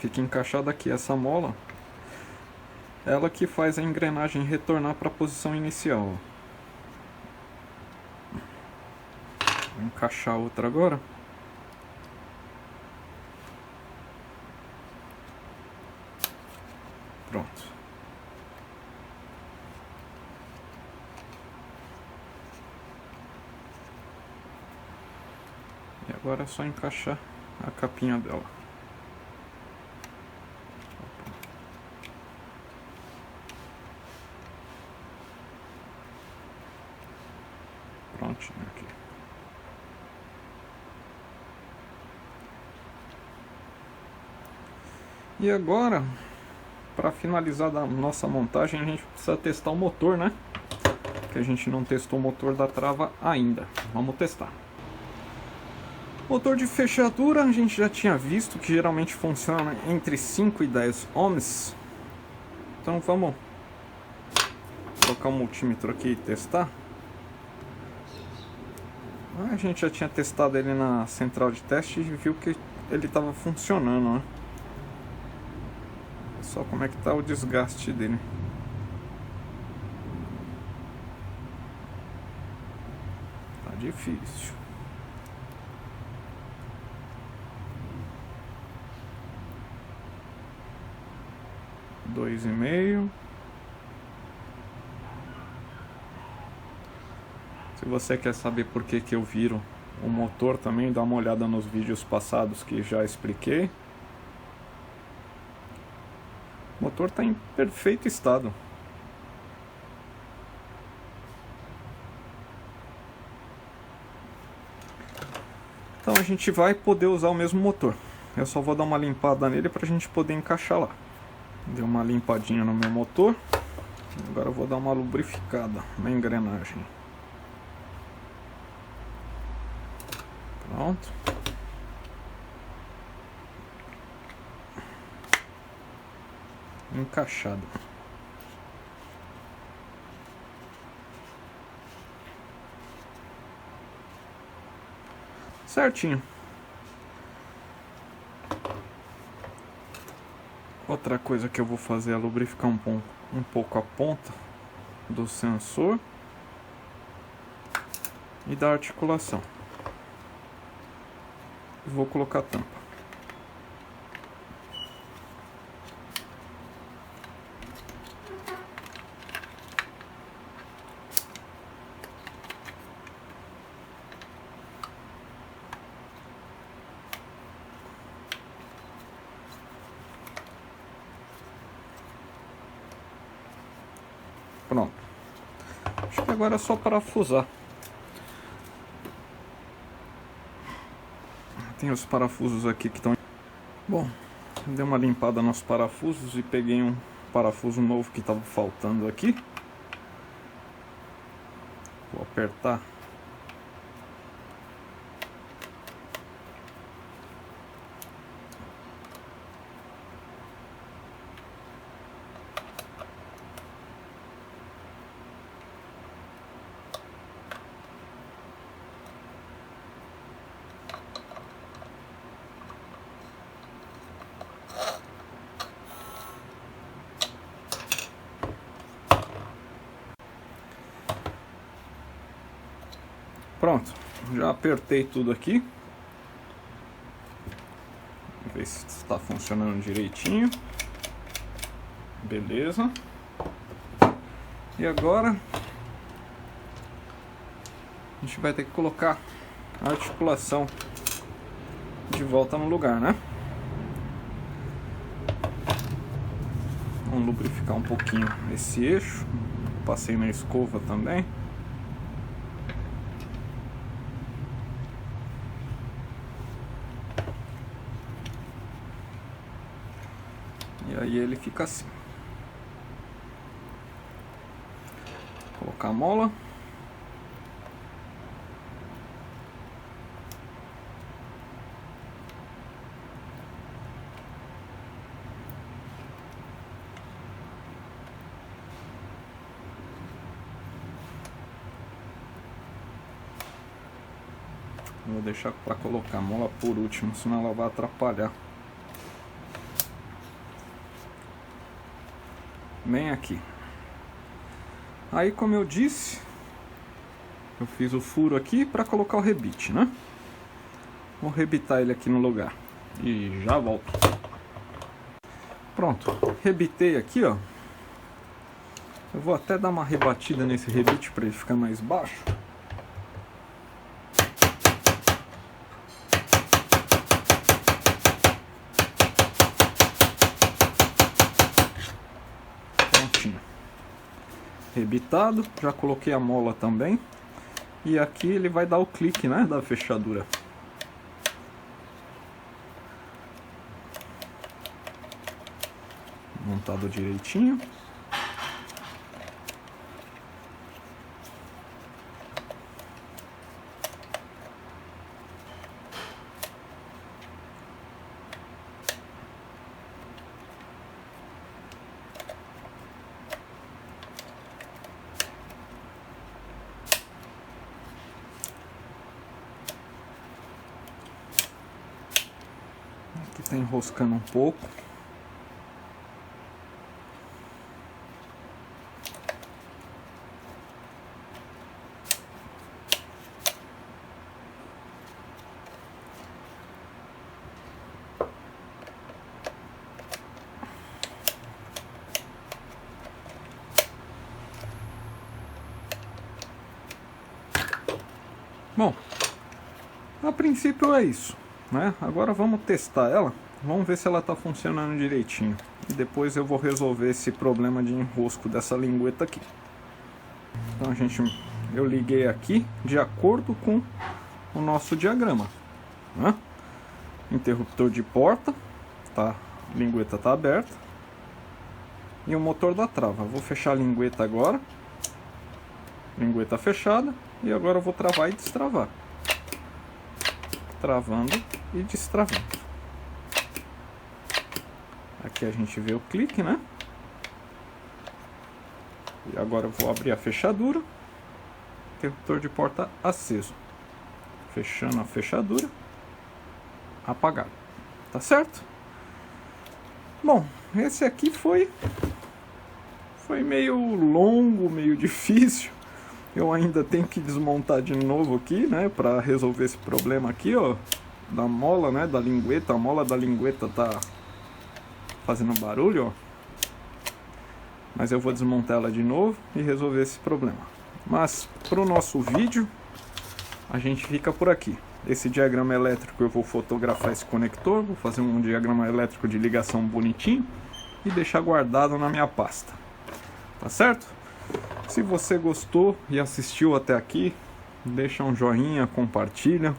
fica encaixada aqui. Essa mola, ela que faz a engrenagem retornar para a posição inicial. Vou encaixar outra agora. Pronto. E agora é só encaixar a capinha dela. Prontinho aqui. E agora, para finalizar a nossa montagem, a gente precisa testar o motor, né? Que a gente não testou o motor da trava ainda. Vamos testar. Motor de fechadura a gente já tinha visto que geralmente funciona entre 5 e 10 ohms. Então vamos colocar o multímetro aqui e testar. A gente já tinha testado ele na central de teste e viu que ele estava funcionando, né? Só como é que tá o desgaste dele. Tá difícil. Dois e meio. Se você quer saber por que eu viro o motor também, dá uma olhada nos vídeos passados que já expliquei. O motor está em perfeito estado. Então a gente vai poder usar o mesmo motor. Eu só vou dar uma limpada nele para a gente poder encaixar lá. Dei uma limpadinha no meu motor. Agora eu vou dar uma lubrificada na engrenagem. Pronto. Encaixado. Certinho. Outra coisa que eu vou fazer é lubrificar um pouco a ponta do sensor e da articulação. E vou colocar a tampa. Pronto. Acho que agora é só parafusar. Tem os parafusos aqui que estão... Bom, dei uma limpada nos parafusos e peguei um parafuso novo que estava faltando aqui. Vou apertar. Pronto, já apertei tudo aqui. Vamos ver se está funcionando direitinho. Beleza. E agora a gente vai ter que colocar a articulação de volta no lugar, né? Vamos lubrificar um pouquinho esse eixo. Passei na escova também. E aí ele fica assim. Vou colocar a mola. Vou deixar para colocar a mola por último, senão ela vai atrapalhar bem aqui. Aí, como eu disse, eu fiz o furo aqui para colocar o rebite, né? Vou rebitar ele aqui no lugar e já volto. Pronto, rebitei aqui, ó. Eu vou até dar uma rebatida nesse rebite para ele ficar mais baixo. Prontinho. Rebitado, já coloquei a mola também. E aqui ele vai dar o clique, né, da fechadura. Montado direitinho. Aqui tá enroscando um pouco. Bom, a princípio é isso, né? Agora vamos testar ela, vamos ver se ela está funcionando direitinho. E depois eu vou resolver esse problema de enrosco dessa lingueta aqui. Então eu liguei aqui de acordo com o nosso diagrama, né? Interruptor de porta, tá? A lingueta está aberta. E o motor da trava. Vou fechar a lingueta agora. Lingueta fechada. E agora eu vou travar e destravar. Travando e destravando. Aqui a gente vê o clique, né? E agora eu vou abrir a fechadura. Interruptor de porta aceso. Fechando a fechadura. Apagado. Tá certo? Bom, esse aqui foi meio longo, meio difícil. Eu ainda tenho que desmontar de novo aqui, né, para resolver esse problema aqui, ó, da mola, né, da lingueta. A mola da lingueta tá fazendo barulho, ó. Mas eu vou desmontar ela de novo e resolver esse problema. Mas pro nosso vídeo, a gente fica por aqui. Esse diagrama elétrico eu vou fotografar esse conector, vou fazer um diagrama elétrico de ligação bonitinho e deixar guardado na minha pasta. Tá certo? Se você gostou e assistiu até aqui, deixa um joinha, compartilha.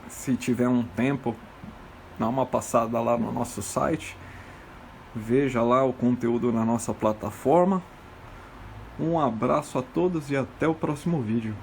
Se tiver um tempo, dá uma passada lá no nosso site. Veja lá o conteúdo na nossa plataforma. Um abraço a todos e até o próximo vídeo.